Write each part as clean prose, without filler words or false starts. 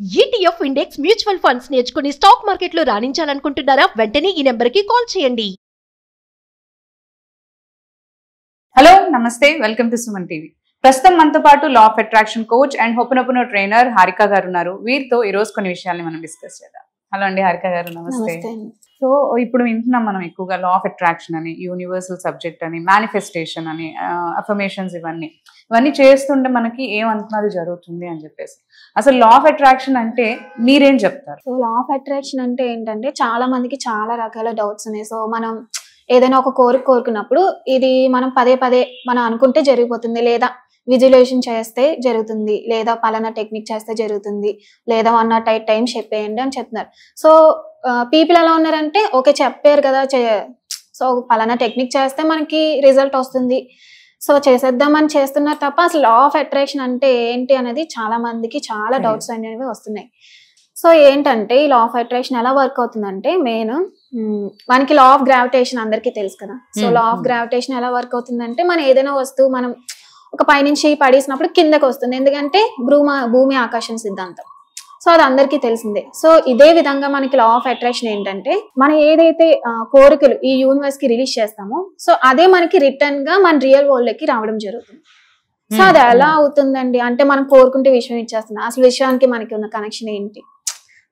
ETF index mutual funds నేర్చుకుని stock మార్కెట్లో రాణించాలనుకుంటున్నారా? వెంటనే ఈ నెంబర్కి కాల్ చేయండి. హలో నమస్తే, వెల్కమ్ టు సుమన్ టీవీ. ప్రస్తుతం మనతో పాటు law of attraction coach and ho'oponopono trainer Harika గారు ఉన్నారు. వీరితో ఈ రోజు కొన్ని విషయాల్ని మనం డిస్కస్ చేద్దాం. హలో అండి హారిక గారు, నమస్తే. సో ఇప్పుడు వింటున్నాం మనం ఎక్కువగా లా ఆఫ్ అట్రాక్షన్ అని, యూనివర్సల్ సబ్జెక్ట్ అని, మేనిఫెస్టేషన్ అని, అఫర్మేషన్స్ ఇవన్నీ చేస్తుంటే మనకి ఏమనుకున్నది జరుగుతుంది అని చెప్పేసి. అసలు లా ఆఫ్ అట్రాక్షన్ అంటే మీరేం చెప్తారు? సో లా ఆఫ్ అట్రాక్షన్ అంటే ఏంటంటే చాలా మందికి చాలా రకాల డౌట్స్ ఉన్నాయి. సో మనం ఏదైనా ఒక కోరుకున్నప్పుడు ఇది మనం పదే పదే మనం అనుకుంటే జరిగిపోతుంది, లేదా విజువలైజేషన్ చేస్తే జరుగుతుంది, లేదా పలానా టెక్నిక్ చేస్తే జరుగుతుంది, లేదా 1 or 2 times చెప్పేయండి అని చెప్తున్నారు. సో పీపుల్ ఎలా ఉన్నారంటే ఓకే చెప్పారు కదా, సో పలానా టెక్నిక్ చేస్తే మనకి రిజల్ట్ వస్తుంది, సో చేసేద్దామని చేస్తున్నారు తప్ప అసలు లా ఆఫ్ అట్రాక్షన్ అంటే ఏంటి అనేది చాలా మందికి చాలా డౌట్స్ అనేవి వస్తున్నాయి. సో ఏంటంటే ఈ లా ఆఫ్ అట్రాక్షన్ ఎలా వర్క్ అవుతుందంటే మెయిన్ మనకి లా ఆఫ్ గ్రావిటేషన్ అందరికీ తెలుసు కదా. సో లా ఆఫ్ గ్రావిటేషన్ ఎలా వర్క్ అవుతుందంటే మనం ఏదైనా వస్తువు మనం ఒక పైనుంచి పడేసినప్పుడు కిందకి వస్తుంది, ఎందుకంటే భూమి ఆకర్షణ సిద్ధాంతం. సో అది అందరికీ తెలిసిందే. సో ఇదే విధంగా మనకి లా ఆఫ్ అట్రాక్షన్ ఏంటంటే మనం ఏదైతే కోరికలు ఈ యూనివర్స్ కి రిలీజ్ చేస్తామో సో అదే మనకి రిటర్న్ గా మన రియల్ వరల్డ్ లోకి రావడం జరుగుతుంది. సో అది ఎలా అవుతుందండి అంటే మనం కోరుకుంటే విషయం ఇచ్చేస్తున్నాం. అసలు విషయానికి మనకి ఉన్న కనెక్షన్ ఏంటి,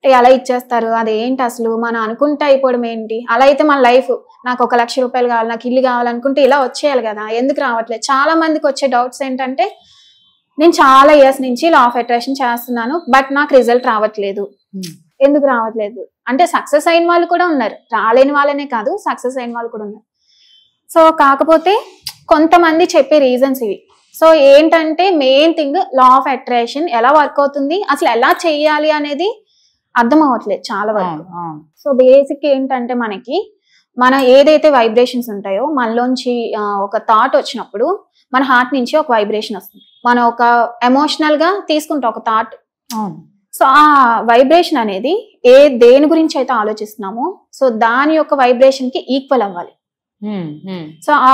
ఎలా ఇచ్చేస్తారు, అదేంటి అసలు మనం అనుకుంటే అయిపోవడం ఏంటి? అలా అయితే మన లైఫ్ నాకు 1 లక్ష రూపాయలు కావాలి, నాకు ఇల్లు కావాలనుకుంటే ఇలా వచ్చేయాలి కదా, ఎందుకు రావట్లేదు? చాలా మందికి వచ్చే డౌట్స్ ఏంటంటే నేను చాలా ఇయర్స్ నుంచి లా ఆఫ్ అట్రాక్షన్ చేస్తున్నాను బట్ నాకు రిజల్ట్ రావట్లేదు. ఎందుకు రావట్లేదు అంటే సక్సెస్ అయిన వాళ్ళు కూడా ఉన్నారు, రాలేని వాళ్ళనే కాదు సక్సెస్ అయిన వాళ్ళు కూడా ఉన్నారు. సో కాకపోతే కొంతమంది చెప్పే రీజన్స్ ఇవి. సో ఏంటంటే main thing law of attraction ఎలా వర్క్ అవుతుంది, అసలు ఎలా చెయ్యాలి అనేది అర్థం అవ్వట్లేదు చాలా వరకు. సో బేసిక్ ఏంటంటే మన ఏదైతే వైబ్రేషన్స్ ఉంటాయో మనలోంచి ఒక థాట్ వచ్చినప్పుడు మన హార్ట్ నుంచి ఒక వైబ్రేషన్ వస్తుంది, మనం ఒక ఎమోషనల్ గా తీసుకుంటాం ఒక థాట్. సో ఆ వైబ్రేషన్ అనేది దేని గురించి అయితే ఆలోచిస్తున్నామో సో దాని యొక్క వైబ్రేషన్ కి ఈక్వల్ అవ్వాలి. సో ఆ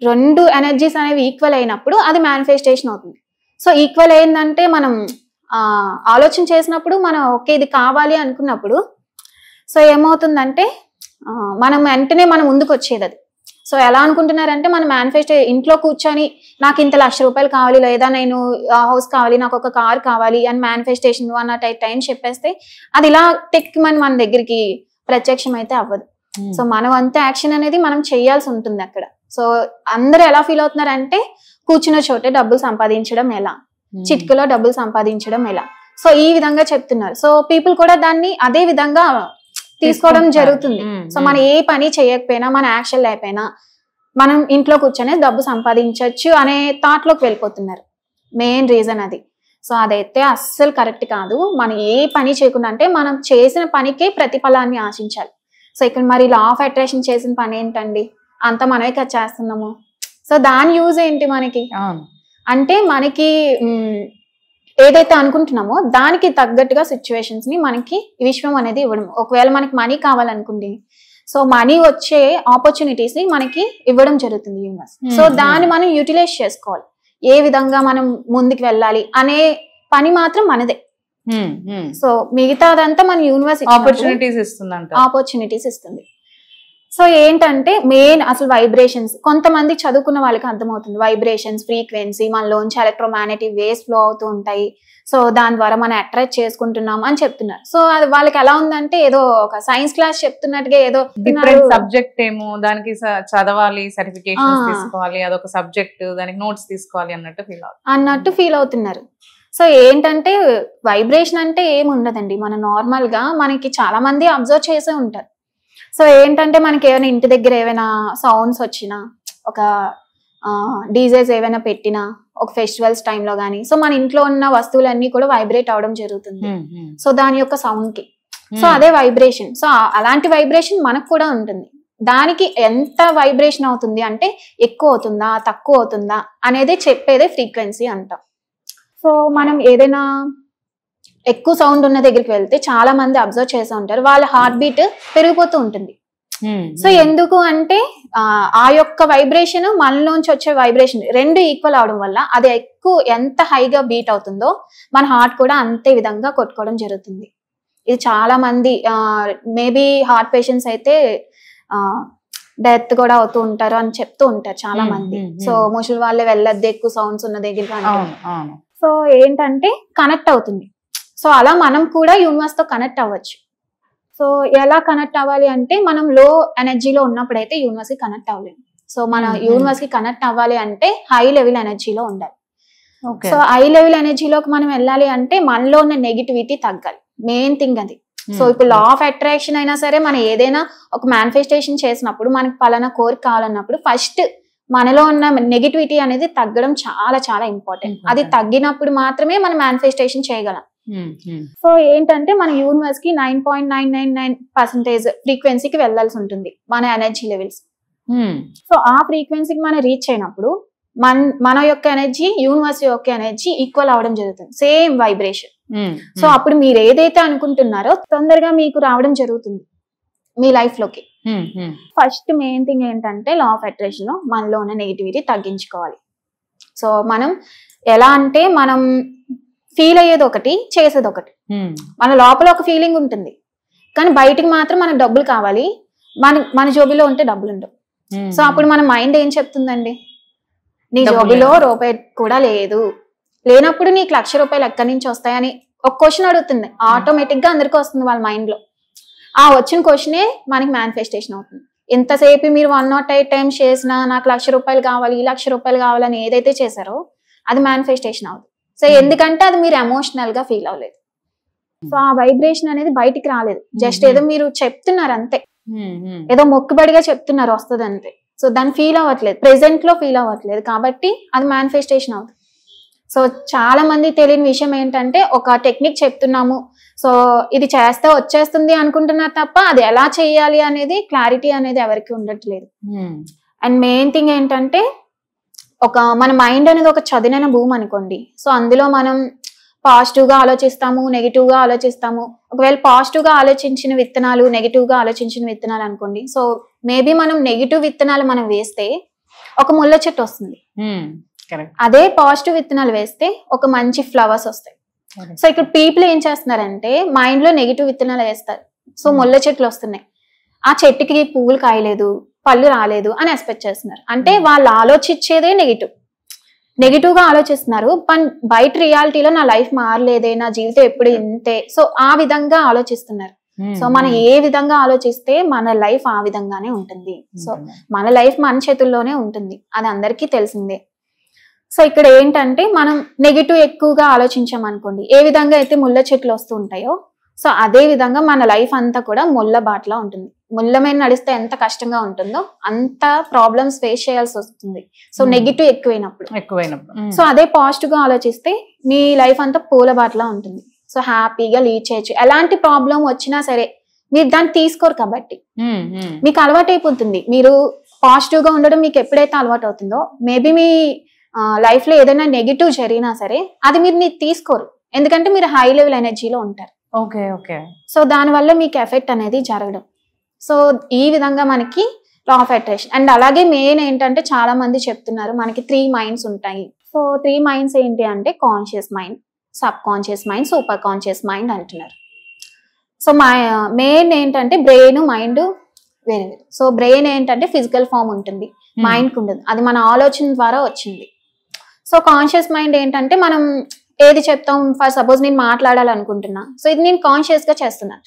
2 ఎనర్జీస్ అనేవి ఈక్వల్ అయినప్పుడు అది మేనిఫెస్టేషన్ అవుతుంది. సో ఈక్వల్ అయిందంటే మనం ఆలోచన చేసినప్పుడు మనం ఓకే ఇది కావాలి అనుకున్నప్పుడు సో ఏమవుతుందంటే మనం వెంటనే మనం ముందుకు వచ్చేది అది. సో ఎలా అనుకుంటున్నారంటే మనం మేనిఫెస్టో ఇంట్లో కూర్చొని నాకు ఇంత 1 లక్ష రూపాయలు కావాలి, లేదా నేను హౌస్ కావాలి, నాకు ఒక కార్ కావాలి అని మేనిఫెస్టేషన్ 1 or 2 times చెప్పేస్తే అది ఇలా మన దగ్గరికి ప్రత్యక్షం అయితే అవ్వదు. సో మన వంత యాక్షన్ అనేది మనం చేయాల్సి ఉంటుంది అక్కడ. సో అందరూ ఎలా ఫీల్ అవుతున్నారంటే కూర్చున్న చోటే డబ్బులు సంపాదించడం ఎలా, చిట్కులో డబ్బులు సంపాదించడం ఎలా, సో ఈ విధంగా చెప్తున్నారు. సో పీపుల్ కూడా దాన్ని అదే విధంగా తీసుకోవడం జరుగుతుంది. సో మనం ఏ పని చేయకపోయినా మన యాక్షన్ లేకపోయినా మనం ఇంట్లో కూర్చొని డబ్బు సంపాదించవచ్చు అనే థాట్ లోకి వెళ్ళిపోతున్నారు. మెయిన్ రీజన్ అది. సో అదైతే అస్సలు కరెక్ట్ కాదు. మనం ఏ పని చేయకుండా అంటే మనం చేసిన పనికే ప్రతిఫలాన్ని ఆశించాలి. సో ఇక్కడ మరి లా ఆఫ్ అట్రాక్షన్ చేసిన పని ఏంటండి, అంతా మనమే కదా చేస్తున్నాము. సో దాని యూజ్ ఏంటి మనకి అంటే మనకి ఏదైతే అనుకుంటున్నామో దానికి తగ్గట్టుగా సిచ్యువేషన్స్ ని మనకి విశ్వం అనేది ఇవ్వడం. ఒకవేళ మనకి మనీ కావాలనుకోండి, సో మనీ వచ్చే ఆపర్చునిటీస్ ని మనకి ఇవ్వడం జరుగుతుంది యూనివర్స్. సో దాన్ని మనం యూటిలైజ్ చేసుకోవాలి, ఏ విధంగా మనం ముందుకు వెళ్ళాలి అనే పని మాత్రం మనదే. సో మిగతాదంతా మన యూనివర్స్ ఆపర్చునిటీస్ ఇస్తుంది. సో ఏంటంటే మెయిన్ అసలు వైబ్రేషన్స్ కొంతమంది చదువుకున్న వాళ్ళకి అర్థమవుతుంది. వైబ్రేషన్స్ ఫ్రీక్వెన్సీ మనలోంచి ఎలక్ట్రోమాగ్నెటిక్ వేవ్స్ ఫ్లో అవుతూ ఉంటాయి. సో దాని ద్వారా మనం అట్రాక్ట్ చేసుకుంటున్నాం అని చెప్తున్నారు. సో అది వాళ్ళకి ఎలా ఉందంటే ఏదో ఒక సైన్స్ క్లాస్ చెప్తున్నట్టుగా ఏదో సబ్జెక్ట్ ఏమో దానికి చదవాలి, సర్టిఫికేషన్ తీసుకోవాలి, అదొక సబ్జెక్ట్, దానికి నోట్స్ తీసుకోవాలి అన్నట్టు ఫీల్ అవుతున్నారు. సో ఏంటంటే వైబ్రేషన్ అంటే ఏమి ఉండదండి, మనం నార్మల్ గా మనకి చాలా మంది అబ్జర్వ్ చేసే ఉంటారు. సో ఏంటంటే మనకి ఏమైనా ఇంటి దగ్గర ఏమైనా సౌండ్స్ వచ్చినా, ఒక డీజేస్ ఏమైనా పెట్టినా, ఒక ఫెస్టివల్స్ టైంలో కానీ సో మన ఇంట్లో ఉన్న వస్తువులన్నీ కూడా వైబ్రేట్ అవడం జరుగుతుంది. సో దాని యొక్క సౌండ్ కి సో అదే వైబ్రేషన్. సో అలాంటి వైబ్రేషన్ మనకు కూడా ఉంటుంది. దానికి ఎంత వైబ్రేషన్ అవుతుంది అంటే ఎక్కువ అవుతుందా తక్కువ అవుతుందా అనేది చెప్పేదే ఫ్రీక్వెన్సీ అంటాం. సో మనం ఏదైనా ఎక్కువ సౌండ్ ఉన్న దగ్గరికి వెళ్తే చాలా మంది అబ్జర్వ్ చేస్తూ ఉంటారు, వాళ్ళ హార్ట్ బీట్ పెరిగిపోతూ ఉంటుంది. సో ఎందుకు అంటే ఆ యొక్క వైబ్రేషన్ మనలోంచి వచ్చే వైబ్రేషన్ రెండు ఈక్వల్ అవడం వల్ల అది ఎక్కువ ఎంత హైగా బీట్ అవుతుందో మన హార్ట్ కూడా అంతే విధంగా కొట్టుకోవడం జరుగుతుంది. ఇది చాలా మంది మేబీ హార్ట్ పేషెంట్స్ అయితే డెత్ కూడా అవుతూ ఉంటారు అని చెప్తూ ఉంటారు చాలా మంది. సో ముసలి వాళ్ళే వెళ్ళద్దు ఎక్కువ సౌండ్స్ ఉన్న దగ్గర. సో ఏంటంటే కనెక్ట్ అవుతుంది. సో అలా మనం కూడా యూనివర్స్ తో కనెక్ట్ అవ్వచ్చు. సో ఎలా కనెక్ట్ అవ్వాలి అంటే మనం లో ఎనర్జీలో ఉన్నప్పుడు అయితే యూనివర్స్ కి కనెక్ట్ అవ్వలేము. సో మన యూనివర్స్ కి కనెక్ట్ అవ్వాలి అంటే హై లెవెల్ ఎనర్జీలో ఉండాలి. సో హై లెవెల్ ఎనర్జీలోకి మనం వెళ్ళాలి అంటే మనలో ఉన్న నెగిటివిటీ తగ్గాలి, మెయిన్ థింగ్ అది. సో ఇప్పుడు లా ఆఫ్ అట్రాక్షన్ అయినా సరే మనం ఏదైనా ఒక మేనిఫెస్టేషన్ చేసినప్పుడు మనకి పలానా కోరిక కావాలన్నప్పుడు ఫస్ట్ మనలో ఉన్న నెగిటివిటీ అనేది తగ్గడం చాలా చాలా ఇంపార్టెంట్. అది తగ్గినప్పుడు మాత్రమే మనం మేనిఫెస్టేషన్ చేయగలం. సో ఏంటంటే మన యూనివర్స్ కి 9.999% ఫ్రీక్వెన్సీకి వెళ్లాల్సి ఉంటుంది మన ఎనర్జీ లెవెల్స్. సో ఆ ఫ్రీక్వెన్సీకి మనం రీచ్ అయినప్పుడు మన యొక్క ఎనర్జీ యూనివర్స్ యొక్క ఎనర్జీ ఈక్వల్ అవడం జరుగుతుంది, సేమ్ వైబ్రేషన్. సో అప్పుడు మీరు ఏదైతే అనుకుంటున్నారో తొందరగా మీకు రావడం జరుగుతుంది మీ లైఫ్ లోకి. ఫస్ట్ మెయిన్ థింగ్ ఏంటంటే లా ఆఫ్ అట్రాక్షన్ లో మనలో ఉన్న నెగిటివిటీ తగ్గించుకోవాలి. సో మనం ఎలా అంటే మనం ఫీల్ అయ్యేది ఒకటి, చేసేది ఒకటి. మన లోపల ఒక ఫీలింగ్ ఉంటుంది కానీ బయటికి మాత్రం మనకు డబ్బులు కావాలి, మన జోబిలో ఉంటే డబ్బులు ఉండవు. సో అప్పుడు మన మైండ్ ఏం చెప్తుందండి, నీ జోబిలో రూపాయి కూడా లేదు, లేనప్పుడు నీకు ₹1,00,000 ఎక్కడి నుంచి వస్తాయని ఒక క్వశ్చన్ అడుగుతుంది. ఆటోమేటిక్ గా అందరికీ వస్తుంది వాళ్ళ మైండ్ లో. ఆ వచ్చిన క్వశ్చనే మనకి మేనిఫెస్టేషన్ అవుతుంది. ఎంతసేపు మీరు 108 టైమ్స్ చేసినా నాకు ₹1,00,000 కావాలి, ₹1,00,000 కావాలని ఏదైతే చేశారో అది మేనిఫెస్టేషన్ అవుతుంది. సో ఎందుకంటే అది మీరు ఎమోషనల్ గా ఫీల్ అవ్వలేదు. సో ఆ వైబ్రేషన్ అనేది బయటికి రాలేదు, జస్ట్ ఏదో మీరు చెప్తున్నారు అంతే, ఏదో మొక్కుబడిగా చెప్తున్నారు వస్తుంది అంతే. సో దాన్ని ఫీల్ అవ్వట్లేదు, ప్రెసెంట్ లో ఫీల్ అవ్వట్లేదు, కాబట్టి అది మేనిఫెస్టేషన్ అవుతుంది. సో చాలా మంది తెలియని విషయం ఏంటంటే ఒక టెక్నిక్ చెప్తున్నాము, సో ఇది చేస్తే వచ్చేస్తుంది అనుకుంటున్నారు తప్ప అది ఎలా చేయాలి అనేది క్లారిటీ అనేది ఎవరికి ఉండట్లేదు. అండ్ మెయిన్ థింగ్ ఏంటంటే మన మైండ్ అనేది ఒక చదునైన భూమి అనుకోండి. సో అందులో మనం పాజిటివ్ గా ఆలోచిస్తాము, నెగిటివ్ గా ఆలోచిస్తాము. ఒకవేళ పాజిటివ్ గా ఆలోచించిన విత్తనాలు, నెగిటివ్ గా ఆలోచించిన విత్తనాలు అనుకోండి. సో మేబీ మనం నెగిటివ్ విత్తనాలు మనం వేస్తే ఒక ముళ్ళ చెట్టు వస్తుంది, అదే పాజిటివ్ విత్తనాలు వేస్తే ఒక మంచి ఫ్లవర్స్ వస్తాయి. సో ఇక్కడ పీపుల్ ఏం చేస్తున్నారంటే మైండ్ లో నెగిటివ్ విత్తనాలు వేస్తారు, సో ముళ్ళ చెట్లు వస్తున్నాయి, ఆ చెట్టుకి పువ్వులు కాయలేదు, పళ్ళు రాలేదు అని ఎక్స్పెక్ట్ చేస్తున్నారు. అంటే వాళ్ళు ఆలోచించేదే నెగిటివ్ గా ఆలోచిస్తున్నారు, బయట రియాలిటీలో నా లైఫ్ మారలేదే, నా జీవితం ఎప్పుడు ఇంతే, సో ఆ విధంగా ఆలోచిస్తున్నారు. సో మనం ఏ విధంగా ఆలోచిస్తే మన లైఫ్ ఆ విధంగానే ఉంటుంది. సో మన లైఫ్ మన చేతుల్లోనే ఉంటుంది, అది అందరికీ తెలిసిందే. సో ఇక్కడ ఏంటంటే మనం నెగిటివ్ ఎక్కువగా ఆలోచించామనుకోండి, ఏ విధంగా అయితే ముళ్ళ చెట్లు వస్తూ ఉంటాయో సో అదే విధంగా మన లైఫ్ అంతా కూడా ముళ్ళ బాటలా ఉంటుంది. ముళ్ళ మీద నడిస్తే ఎంత కష్టంగా ఉంటుందో అంత ప్రాబ్లమ్స్ ఫేస్ చేయాల్సి వస్తుంది. సో నెగిటివ్ ఎక్కువైనప్పుడు సో అదే పాజిటివ్ గా ఆలోచిస్తే మీ లైఫ్ అంతా పూల బాటలా ఉంటుంది. సో హ్యాపీగా లీడ్ చేయొచ్చు. ఎలాంటి ప్రాబ్లం వచ్చినా సరే మీరు దాన్ని తీసుకోరు కాబట్టి మీకు అలవాటు అయిపోతుంది. మీరు పాజిటివ్ గా ఉండడం మీకు ఎప్పుడైతే అలవాటు అవుతుందో మేబీ మీ లైఫ్ లో ఏదైనా నెగిటివ్ జరిగినా సరే అది మీరు తీసుకోరు, ఎందుకంటే మీరు హై లెవెల్ ఎనర్జీలో ఉంటారు. సో దానివల్ల మీకు ఎఫెక్ట్ అనేది జరగడం. సో ఈ విధంగా మనకి లా ఆఫ్ అట్రాక్షన్. అండ్ అలాగే మెయిన్ ఏంటంటే చాలా మంది చెప్తున్నారు మనకి 3 మైండ్స్ ఉంటాయి. సో 3 మైండ్స్ ఏంటి అంటే conscious mind, sub conscious mind, super conscious mind అంటున్నారు. సో మెయిన్ ఏంటంటే బ్రెయిన్ మైండ్ వేరే వేరే. సో బ్రెయిన్ ఏంటంటే ఫిజికల్ ఫామ్ ఉంటుంది, మైండ్ కు ఉండదు, అది మన ఆలోచన ద్వారా వచ్చింది. సో కాన్షియస్ మైండ్ ఏంటంటే మనం ఏది చెప్తాం, ఫర్ సపోజ్ నేను మాట్లాడాలనుకుంటున్నా, సో ఇది నేను కాన్షియస్ గా చేస్తున్నారు.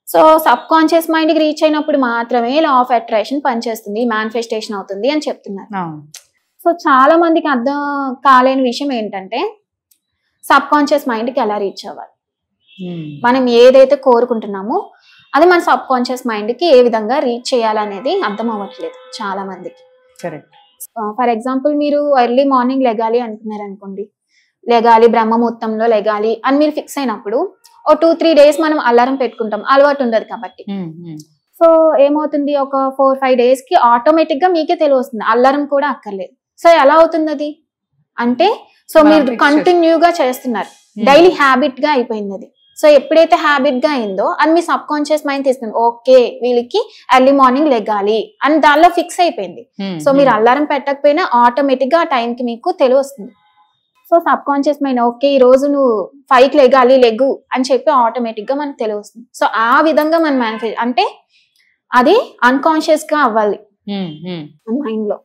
సో సబ్ కాన్షియస్ మైండ్ కి రీచ్ అయినప్పుడు మాత్రమే లా ఆఫ్ అట్రాక్షన్ పనిచేస్తుంది, మేనిఫెస్టేషన్ అవుతుంది అని చెప్తున్నారు. సో చాలా మందికి అర్థం కాలేని విషయం ఏంటంటే సబ్ కాన్షియస్ మైండ్ కి ఎలా రీచ్ అవ్వాలి, మనం ఏదైతే కోరుకుంటున్నామో అది మన సబ్ కాన్షియస్ మైండ్ కి ఏ విధంగా రీచ్ చేయాలనేది అర్థం అవ్వట్లేదు చాలా మందికి. ఫర్ ఎగ్జాంపుల్ మీరు ఎర్లీ మార్నింగ్ లెగాలి అంటున్నారు అనుకోండి, లెగాలి బ్రహ్మముహూర్తంలో లెగాలి అని మీరు ఫిక్స్ అయినప్పుడు ఓ 2-3 డేస్ మనం అలారం పెట్టుకుంటాం, అలవాటు ఉండదు కాబట్టి. సో ఏమవుతుంది, ఒక 4-5 డేస్ కి ఆటోమేటిక్ గా మీకే తెలియస్తుంది, అలారం కూడా అక్కర్లేదు. సో ఎలా అవుతుంది అది అంటే, సో మీరు కంటిన్యూగా చేస్తున్నారు, డైలీ హ్యాబిట్ గా అయిపోయింది అది. సో ఎప్పుడైతే హ్యాబిట్ గా అయిందో అది మీ సబ్ కాన్షియస్ మైండ్ తీసుకుంది, ఓకే వీళ్ళకి ఎర్లీ మార్నింగ్ లెగాలి అని దానిలో ఫిక్స్ అయిపోయింది. సో మీరు అలారం పెట్టకపోయినా ఆటోమేటిక్ గా ఆ టైంకి మీకు తెలివి వస్తుంది. So sub conscious mind okay ఈ రోజు నువ్వు 5కి లెగాలి లెగ్గు అని చెప్పి ఆటోమేటిక్ గా మనకు తెలివి వస్తుంది. సో ఆ విధంగా మనం మేనిఫెస్ట్ అంటే అది అన్కాన్షియస్ గా అవ్వాలి మైండ్ లో,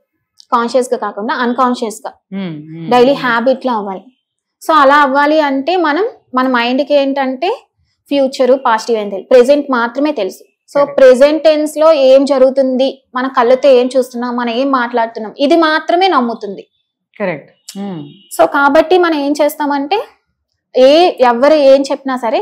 కాన్షియస్ గా కాకుండా అన్కాన్షియస్ గా డైలీ హ్యాబిట్ లో అవ్వాలి. సో అలా అవ్వాలి అంటే మన మైండ్ కి ఏంటంటే ఫ్యూచర్ పాజిటివ్ ఏం తెలియదు, ప్రెసెంట్ మాత్రమే తెలుసు. సో ప్రెసెంట్ టెన్స్ లో ఏం జరుగుతుంది, మన కళ్ళతో ఏం చూస్తున్నాం, మనం ఏం మాట్లాడుతున్నాం, ఇది మాత్రమే నమ్ముతుంది. కరెక్ట్. సో కాబట్టి మనం ఏం చేస్తామంటే ఎవరు ఏం చెప్పినా సరే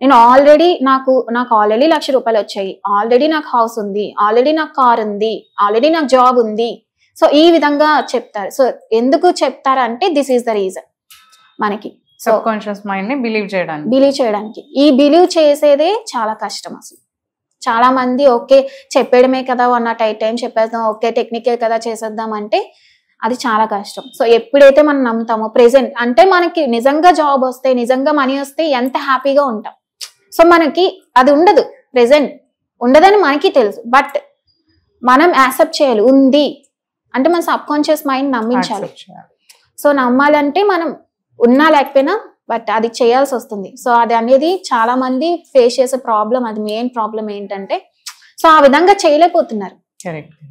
నేను ఆల్రెడీ నాకు ఆల్రెడీ ₹1,00,000 వచ్చాయి, ఆల్రెడీ నాకు హౌస్ ఉంది, ఆల్రెడీ నాకు కార్ ఉంది, ఆల్రెడీ నాకు జాబ్ ఉంది. సో ఈ విధంగా చెప్తారు. సో ఎందుకు చెప్తారంటే దిస్ ఈస్ ద రీజన్ మనకి సబ్ కాన్షియస్ మైండ్ ని బిలీవ్ చేయడానికి. ఈ బిలీవ్ చేసేదే చాలా కష్టం. అసలు చాలా మంది ఓకే చెప్పేయడమే కదా అన్న టైం చెప్పేద్దాం, ఓకే టెక్నికే కదా చేసేద్దాం అంటే అది చాలా కష్టం. సో ఎప్పుడైతే మనం నమ్ముతామో ప్రెసెంట్ అంటే మనకి నిజంగా జాబ్ వస్తే నిజంగా మనీ వస్తే ఎంత హ్యాపీగా ఉంటాం. సో మనకి అది ఉండదు, ప్రెసెంట్ ఉండదని మనకి తెలుసు, బట్ మనం యాక్సెప్ట్ చేయాలి. ఉంది అంటే మన సబ్ కాన్షియస్ మైండ్ నమ్మించాలి. సో నమ్మాలంటే మనం ఉన్నా లేకపోయినా బట్ అది చేయాల్సి వస్తుంది. సో అది అనేది చాలా మంది ఫేస్ చేసే ప్రాబ్లం, అది మెయిన్ ప్రాబ్లం ఏంటంటే సో ఆ విధంగా చేయలేకపోతున్నారు.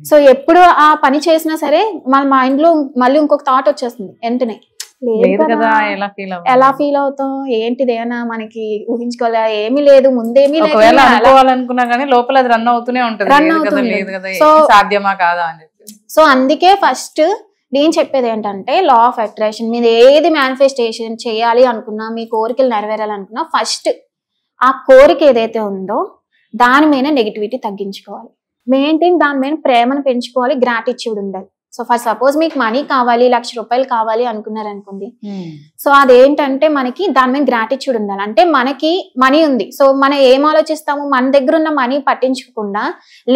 సో ఎప్పుడు ఆ పని చేసినా సరే మన మైండ్ లో మళ్ళీ ఇంకొక థాట్ వచ్చేస్తుంది వెంటనే, ఎలా ఫీల్ అవుతాం ఏంటిదేనా మనకి ఊహించుకోలే, ఏమీ లేదు ముందేమీ అనుకున్నా కానీ లోపల అది రన్ అవుతూనే ఉంటుంది. సో అందుకే ఫస్ట్ నేను చెప్పేది ఏంటంటే లా ఆఫ్ అట్రాక్షన్ మీద ఏది మేనిఫెస్టేషన్ చేయాలి అనుకున్నా, మీ కోరికలు నెరవేరాలనుకున్నా ఫస్ట్ ఆ కోరిక ఏదైతే ఉందో దాని మీద నెగిటివిటీ తగ్గించుకోవాలి. మెయిన్ థింగ్ దాని మీద ప్రేమను పెంచుకోవాలి, గ్రాటిట్యూడ్ ఉండాలి. సో ఫర్ సపోజ్ మీకు మనీ కావాలి, ₹1,00,000 కావాలి అనుకున్నారనుకోండి, సో అదేంటంటే మనకి దాని మీద గ్రాటిట్యూడ్ ఉండాలి. అంటే మనకి మనీ ఉంది, సో మనం ఏం ఆలోచిస్తాము, మన దగ్గర ఉన్న మనీ పట్టించుకోకుండా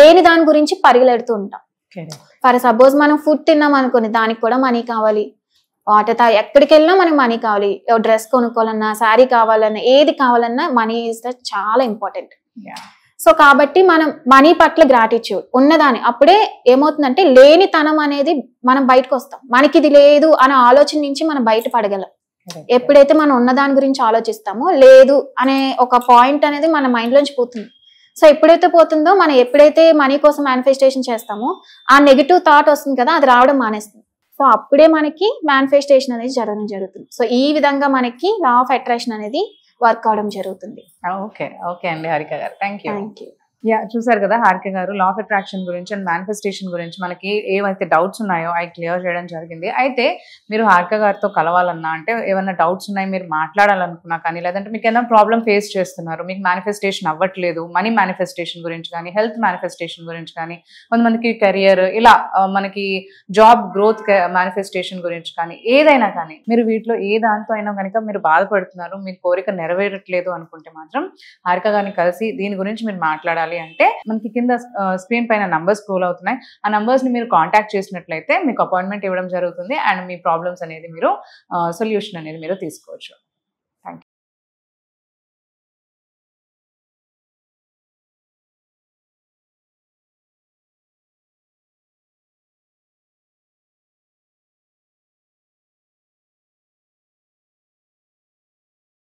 లేని దాని గురించి పరిగెడుతూ ఉంటాం. ఫర్ సపోజ్ మనం ఫుడ్ తిన్నాం అనుకోండి, దానికి కూడా మనీ కావాలి. వాటర్ ఎక్కడికి వెళ్ళినా మనకి మనీ కావాలి. డ్రెస్ కొనుక్కోవాలన్నా, శారీ కావాలన్నా, ఏది కావాలన్నా మనీ ఇస్ ద చాలా ఇంపార్టెంట్. సో కాబట్టి మనం మనీ పట్ల గ్రాటిట్యూడ్ ఉన్నదాని అప్పుడే ఏమవుతుందంటే లేనితనం అనేది మనం బయటకు వస్తాం. మనకి ఇది లేదు అనే ఆలోచన నుంచి మనం బయటపడగలం. ఎప్పుడైతే మనం ఉన్నదాని గురించి ఆలోచిస్తామో లేదు అనే ఒక పాయింట్ అనేది మన మైండ్ లోంచి పోతుంది. సో ఎప్పుడైతే పోతుందో మనం ఎప్పుడైతే మనీ కోసం మేనిఫెస్టేషన్ చేస్తామో ఆ నెగిటివ్ థాట్ వస్తుంది కదా, అది రావడం మానేస్తుంది. సో అప్పుడే మనకి మేనిఫెస్టేషన్ అనేది జరుగుతుంది. సో ఈ విధంగా మనకి లా ఆఫ్ అట్రాక్షన్ అనేది వర్క్ అవడం జరుగుతుంది. ఓకే అండి హారిక గారు, థ్యాంక్ యూ. చూసారు కదా హారిక గారు లా ఆఫ్ అట్రాక్షన్ గురించి అండ్ మేనిఫెస్టేషన్ గురించి మనకి ఏవైతే డౌట్స్ ఉన్నాయో అవి క్లియర్ చేయడం జరిగింది. అయితే మీరు హారిక గారితో కలవాలన్నా, అంటే ఏమైనా డౌట్స్ ఉన్నాయి మీరు మాట్లాడాలనుకున్నా కానీ, లేదంటే మీకు ఏదైనా ప్రాబ్లం ఫేస్ చేస్తున్నారు, మీకు మేనిఫెస్టేషన్ అవ్వట్లేదు, మనీ మేనిఫెస్టేషన్ గురించి కానీ, హెల్త్ మేనిఫెస్టేషన్ గురించి కానీ, కొంతమందికి కెరియర్, ఇలా మనకి జాబ్ గ్రోత్ మేనిఫెస్టేషన్ గురించి కానీ, ఏదైనా కానీ మీరు వీటిలో ఏ దాంతో అయినా కనుక మీరు బాధపడుతున్నారు, మీ కోరిక నెరవేరట్లేదు అనుకుంటే మాత్రం హారిక గారిని కలిసి దీని గురించి మీరు మాట్లాడాలి. అంటే మనకి కింద స్క్రీన్ పైన నంబర్స్ స్క్రోల్ అవుతున్నాయి. ఆ నంబర్స్ ని మీరు కాంటాక్ట్ చేసినట్లయితే మీకు అపాయింట్మెంట్ ఇవ్వడం జరుగుతుంది అండ్ మీ ప్రాబ్లమ్స్ అనేది మీరు సొల్యూషన్ అనేది మీరు తీసుకోవచ్చు.